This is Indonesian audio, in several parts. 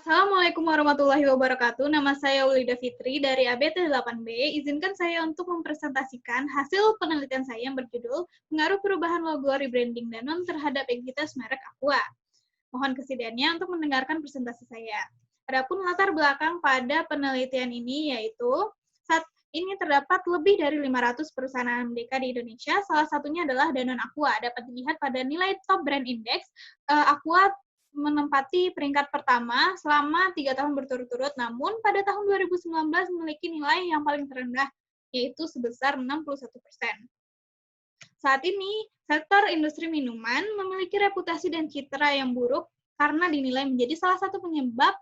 Assalamualaikum warahmatullahi wabarakatuh. Nama saya Ulida Fitri dari ABT8B. Izinkan saya untuk mempresentasikan hasil penelitian saya yang berjudul Pengaruh Perubahan Logo Rebranding Danone terhadap entitas merek Aqua. Mohon kesediaannya untuk mendengarkan presentasi saya. Adapun latar belakang pada penelitian ini yaitu saat ini terdapat lebih dari 500 perusahaan AMDK di Indonesia. Salah satunya adalah Danone Aqua. Dapat dilihat pada nilai Top Brand Index, Aqua menempati peringkat pertama selama 3 tahun berturut-turut, namun pada tahun 2019 memiliki nilai yang paling terendah, yaitu sebesar 61%. Saat ini, sektor industri minuman memiliki reputasi dan citra yang buruk karena dinilai menjadi salah satu penyebab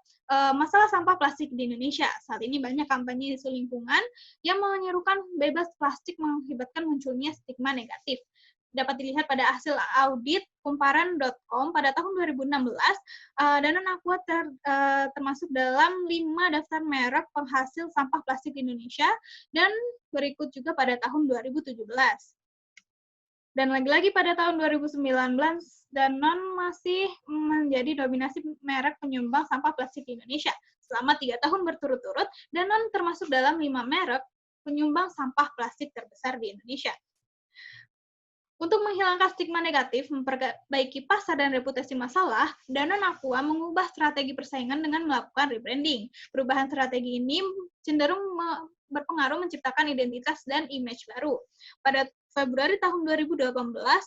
masalah sampah plastik di Indonesia. Saat ini banyak kampanye isu lingkungan yang menyerukan bebas plastik mengakibatkan munculnya stigma negatif. Dapat dilihat pada hasil audit kumparan.com pada tahun 2016, Danone Aqua termasuk dalam 5 daftar merek penghasil sampah plastik di Indonesia, dan berikut juga pada tahun 2017. Dan lagi-lagi pada tahun 2019, Danone masih menjadi dominasi merek penyumbang sampah plastik di Indonesia. Selama 3 tahun berturut-turut, Danone termasuk dalam 5 merek penyumbang sampah plastik terbesar di Indonesia. Untuk menghilangkan stigma negatif, memperbaiki pasar dan reputasi masalah, Danone Aqua mengubah strategi persaingan dengan melakukan rebranding. Perubahan strategi ini cenderung berpengaruh menciptakan identitas dan image baru. Pada Februari tahun 2018,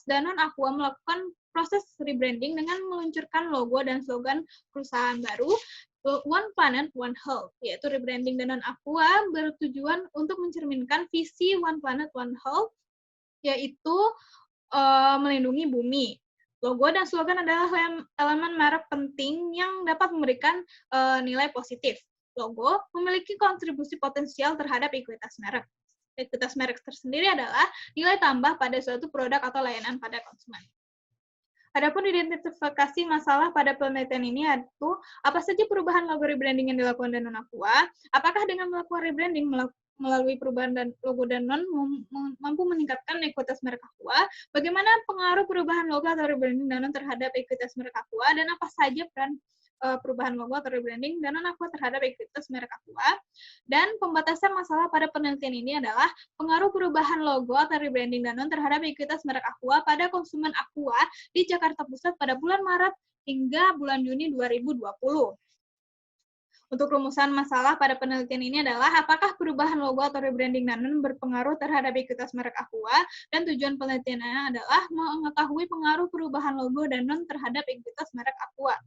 Danone Aqua melakukan proses rebranding dengan meluncurkan logo dan slogan perusahaan baru, One Planet, One Health, yaitu rebranding Danone Aqua bertujuan untuk mencerminkan visi One Planet, One Health, yaitu melindungi bumi. Logo dan slogan adalah elemen merek penting yang dapat memberikan nilai positif. Logo memiliki kontribusi potensial terhadap ekuitas merek. Ekuitas merek tersendiri adalah nilai tambah pada suatu produk atau layanan pada konsumen. Adapun identifikasi masalah pada penelitian ini yaitu apa saja perubahan logo rebranding yang dilakukan Danone Aqua, apakah dengan melakukan rebranding melalui perubahan logo Danone mampu meningkatkan ekuitas merek Aqua, bagaimana pengaruh perubahan logo atau rebranding Danone terhadap ekuitas merek Aqua, dan apa saja peran perubahan logo atau rebranding Danone Aqua terhadap ekuitas merek Aqua. Dan pembatasan masalah pada penelitian ini adalah pengaruh perubahan logo atau rebranding Danone terhadap ekuitas merek Aqua pada konsumen Aqua di Jakarta Pusat pada bulan Maret hingga bulan Juni 2020. Untuk rumusan masalah pada penelitian ini adalah apakah perubahan logo atau rebranding Danone berpengaruh terhadap ekuitas merek Aqua, dan tujuan penelitiannya adalah mengetahui pengaruh perubahan logo Danone terhadap ekuitas merek Aqua.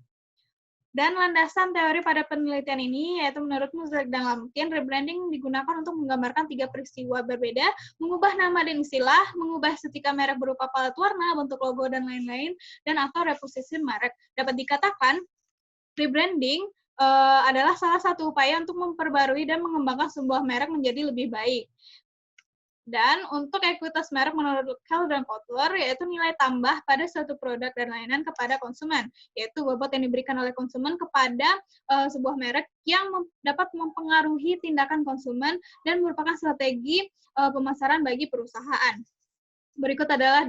Dan landasan teori pada penelitian ini yaitu menurut Muzalik dan Lamkin, rebranding digunakan untuk menggambarkan 3 peristiwa berbeda, mengubah nama dan istilah, mengubah estetika merek berupa palet warna, bentuk logo, dan lain-lain, dan atau reposisi merek. Dapat dikatakan, rebranding adalah salah satu upaya untuk memperbarui dan mengembangkan sebuah merek menjadi lebih baik. Dan untuk ekuitas merek menurut Kell dan Kotler, yaitu nilai tambah pada suatu produk dan layanan kepada konsumen, yaitu bobot yang diberikan oleh konsumen kepada sebuah merek yang dapat mempengaruhi tindakan konsumen dan merupakan strategi pemasaran bagi perusahaan. Berikut adalah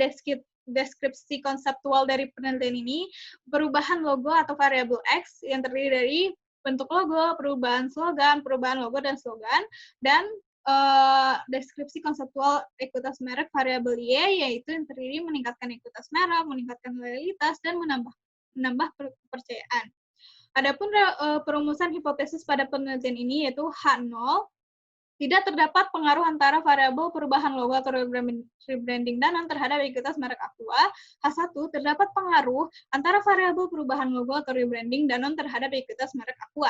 deskripsi konseptual dari penelitian ini. Perubahan logo atau variabel X yang terdiri dari bentuk logo, perubahan slogan, perubahan logo dan slogan, dan deskripsi konseptual ekuitas merek variabel Y, yaitu yang terdiri meningkatkan ekuitas merek, meningkatkan loyalitas, dan menambah kepercayaan. Adapun perumusan hipotesis pada penelitian ini yaitu H0, tidak terdapat pengaruh antara variabel perubahan logo atau rebranding Danone terhadap ekuitas merek Aqua. H1, terdapat pengaruh antara variabel perubahan logo atau rebranding Danone terhadap ekuitas merek Aqua.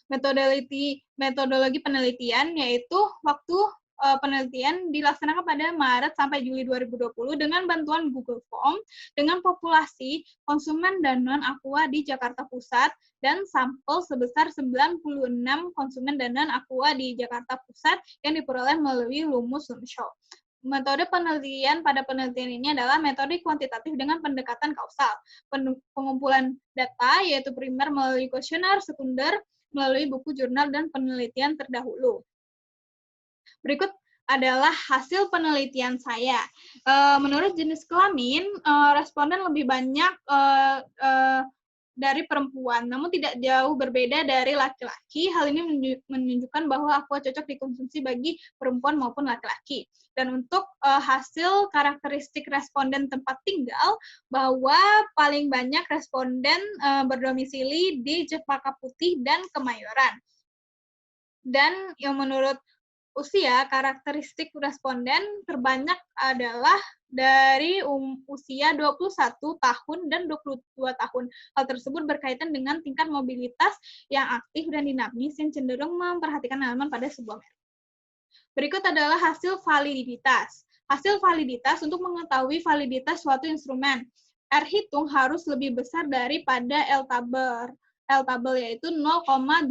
Metodologi penelitian yaitu waktu penelitian dilaksanakan pada Maret sampai Juli 2020 dengan bantuan Google Form dengan populasi konsumen Danone Aqua di Jakarta Pusat dan sampel sebesar 96 konsumen Danone Aqua di Jakarta Pusat yang diperoleh melalui Lumus Lumshow. Metode penelitian pada penelitian ini adalah metode kuantitatif dengan pendekatan kausal. Pengumpulan data yaitu primer melalui kuesioner, sekunder melalui buku jurnal dan penelitian terdahulu. Berikut adalah hasil penelitian saya. Menurut jenis kelamin, responden lebih banyak dari perempuan, namun tidak jauh berbeda dari laki-laki. Hal ini menunjukkan bahwa aqua cocok dikonsumsi bagi perempuan maupun laki-laki. Dan untuk hasil karakteristik responden tempat tinggal, bahwa paling banyak responden berdomisili di Cempaka Putih dan Kemayoran. Dan yang menurut usia, karakteristik responden terbanyak adalah dari usia 21 tahun dan 22 tahun. Hal tersebut berkaitan dengan tingkat mobilitas yang aktif dan dinamis yang cenderung memperhatikan halaman pada sebuah merek. Berikut adalah hasil validitas. Hasil validitas untuk mengetahui validitas suatu instrumen. R hitung harus lebih besar daripada L tabel yaitu 0,200.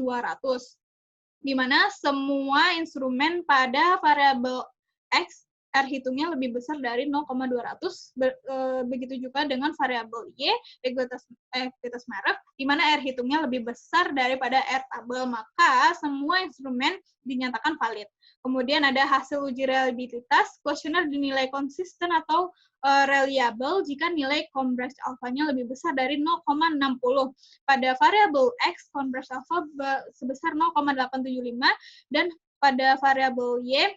Di mana semua instrumen pada variabel X, R hitungnya lebih besar dari 0,200, begitu juga dengan variabel Y, ekuitas merek, di mana R hitungnya lebih besar daripada R tabel, maka semua instrumen dinyatakan valid. Kemudian ada hasil uji reliabilitas, kuesioner dinilai konsisten atau reliable jika nilai konversi alfanya lebih besar dari 0,60. Pada variabel X, konversi alfa sebesar 0,875 dan pada variabel Y,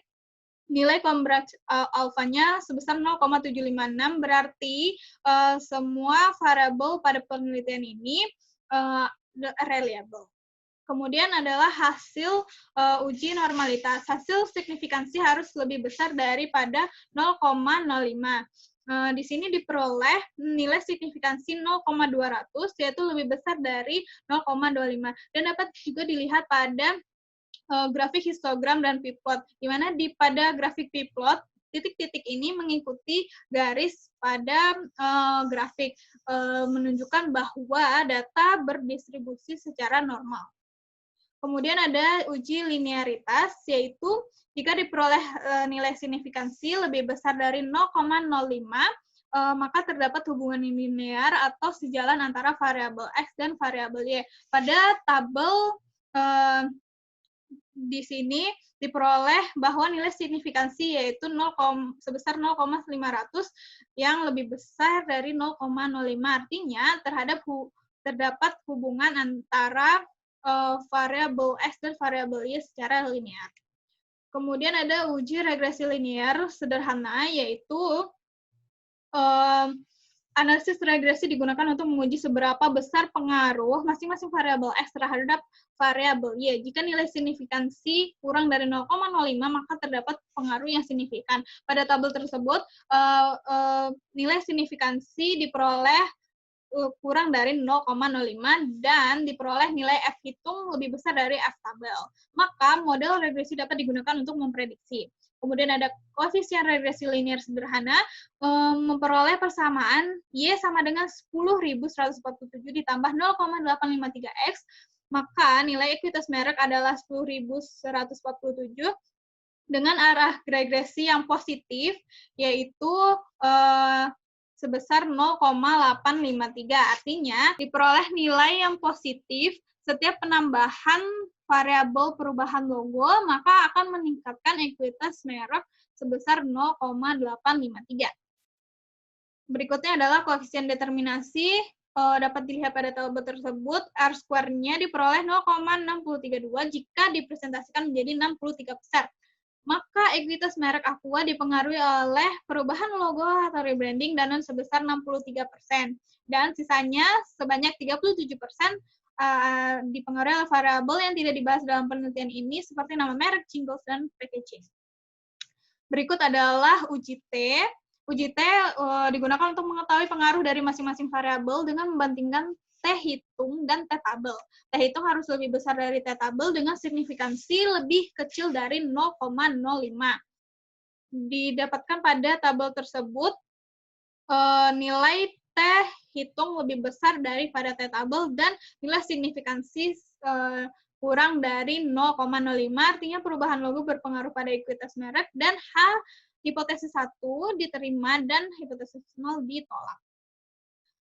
nilai konversi alfanya sebesar 0,756, berarti semua variabel pada penelitian ini reliable. Kemudian adalah hasil uji normalitas. Hasil signifikansi harus lebih besar daripada 0,05. Di sini diperoleh nilai signifikansi 0,200, yaitu lebih besar dari 0,25. Dan dapat juga dilihat pada grafik histogram dan p-plot, di mana pada grafik p-plot, titik-titik ini mengikuti garis pada grafik, menunjukkan bahwa data berdistribusi secara normal. Kemudian ada uji linearitas, yaitu jika diperoleh nilai signifikansi lebih besar dari 0,05, maka terdapat hubungan linear atau sejalan antara variabel X dan variabel Y. Pada tabel di sini diperoleh bahwa nilai signifikansi yaitu sebesar 0,500 yang lebih besar dari 0,05. Artinya terdapat hubungan antara variabel X dan variabel Y secara linear. Kemudian ada uji regresi linear sederhana, yaitu analisis regresi digunakan untuk menguji seberapa besar pengaruh masing-masing variabel X terhadap variabel Y. Jika nilai signifikansi kurang dari 0,05, maka terdapat pengaruh yang signifikan. Pada tabel tersebut, nilai signifikansi diperoleh kurang dari 0,05 dan diperoleh nilai F hitung lebih besar dari F tabel. Maka model regresi dapat digunakan untuk memprediksi. Kemudian ada koefisien regresi linear sederhana, memperoleh persamaan Y sama dengan 10.147 ditambah 0,853X, maka nilai ekuitas merek adalah 10.147 dengan arah regresi yang positif, yaitu sebesar 0,853. Artinya, diperoleh nilai yang positif setiap penambahan variabel perubahan logo, maka akan meningkatkan ekuitas merek sebesar 0,853. Berikutnya adalah koefisien determinasi. Dapat dilihat pada tabel tersebut, R-square-nya diperoleh 0,632 jika dipresentasikan menjadi 63 besar. Maka ekuitas merek Aqua dipengaruhi oleh perubahan logo atau rebranding dan sebesar 63%. Dan sisanya sebanyak 37% dipengaruhi oleh variabel yang tidak dibahas dalam penelitian ini, seperti nama merek, jingles, dan packaging. Berikut adalah uji T. Uji T digunakan untuk mengetahui pengaruh dari masing-masing variabel dengan membandingkan T hitung dan T tabel. T hitung harus lebih besar dari T tabel dengan signifikansi lebih kecil dari 0,05. Didapatkan pada tabel tersebut nilai T hitung lebih besar daripada T tabel dan nilai signifikansi kurang dari 0,05, artinya perubahan logo berpengaruh pada ekuitas merek, dan H hipotesis 1 diterima dan hipotesis 0 ditolak.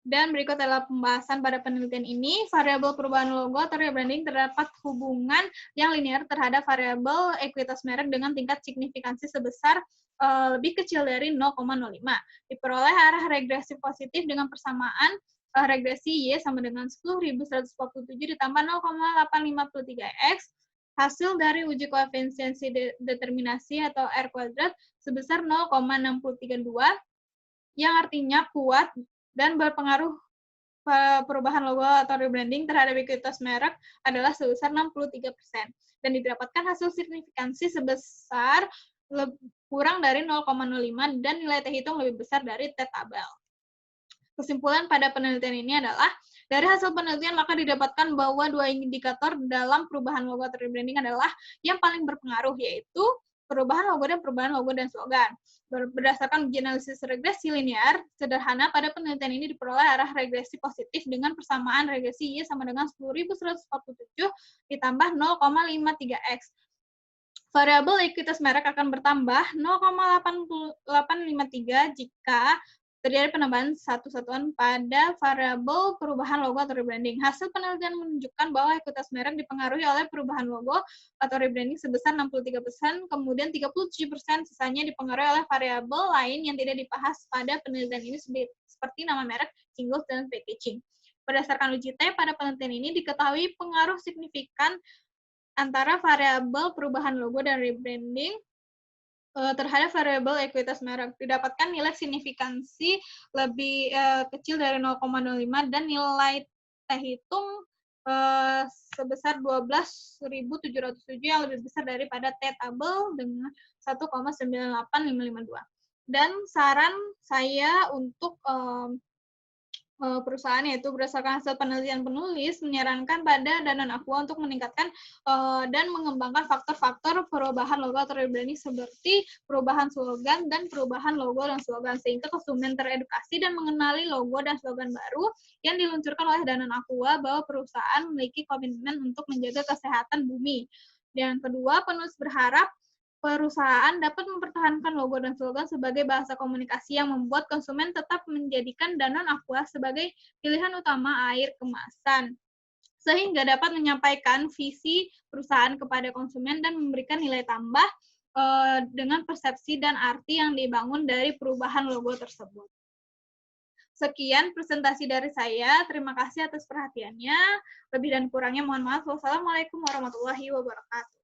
Dan berikut adalah pembahasan pada penelitian ini. Variabel perubahan logo atau rebranding terdapat hubungan yang linear terhadap variabel ekuitas merek dengan tingkat signifikansi sebesar lebih kecil dari 0,05. Diperoleh arah regresi positif dengan persamaan regresi Y sama dengan 10.147 ditambah 0,853X, hasil dari uji koefisiensi determinasi atau R kuadrat sebesar 0,632, yang artinya kuat dan berpengaruh perubahan logo atau rebranding terhadap ekuitas merek adalah sebesar 63%. Dan didapatkan hasil signifikansi sebesar kurang dari 0,05 dan nilai T hitung lebih besar dari T tabel. Kesimpulan pada penelitian ini adalah, dari hasil penelitian maka didapatkan bahwa dua indikator dalam perubahan logo atau rebranding adalah yang paling berpengaruh, yaitu perubahan logo dan slogan. Berdasarkan uji analisis regresi linear sederhana, pada penelitian ini diperoleh arah regresi positif dengan persamaan regresi Y sama dengan 10.147 ditambah 0,53X. Variabel ekuitas merek akan bertambah 0,853 jika terjadi penambahan satu satuan pada variabel perubahan logo atau rebranding. Hasil penelitian menunjukkan bahwa ekuitas merek dipengaruhi oleh perubahan logo atau rebranding sebesar 63%, kemudian 37% sisanya dipengaruhi oleh variabel lain yang tidak dibahas pada penelitian ini seperti nama merek, singles, dan packaging. Berdasarkan uji T, pada penelitian ini diketahui pengaruh signifikan antara variabel perubahan logo dan rebranding terhadap variabel ekuitas merek. Didapatkan nilai signifikansi lebih kecil dari 0,05 dan nilai T hitung sebesar 12.707 yang lebih besar daripada T tabel dengan 1,98552. Dan saran saya untuk perusahaan, yaitu berdasarkan hasil penelitian penulis, menyarankan pada Danone Aqua untuk meningkatkan dan mengembangkan faktor-faktor perubahan logo atau rebranding seperti perubahan slogan dan perubahan logo dan slogan, sehingga konsumen teredukasi dan mengenali logo dan slogan baru yang diluncurkan oleh Danone Aqua bahwa perusahaan memiliki komitmen untuk menjaga kesehatan bumi. Dan kedua, penulis berharap perusahaan dapat mempertahankan logo dan slogan sebagai bahasa komunikasi yang membuat konsumen tetap menjadikan Danone Aqua sebagai pilihan utama air kemasan, sehingga dapat menyampaikan visi perusahaan kepada konsumen dan memberikan nilai tambah dengan persepsi dan arti yang dibangun dari perubahan logo tersebut. Sekian presentasi dari saya. Terima kasih atas perhatiannya. Lebih dan kurangnya mohon maaf. Wassalamualaikum warahmatullahi wabarakatuh.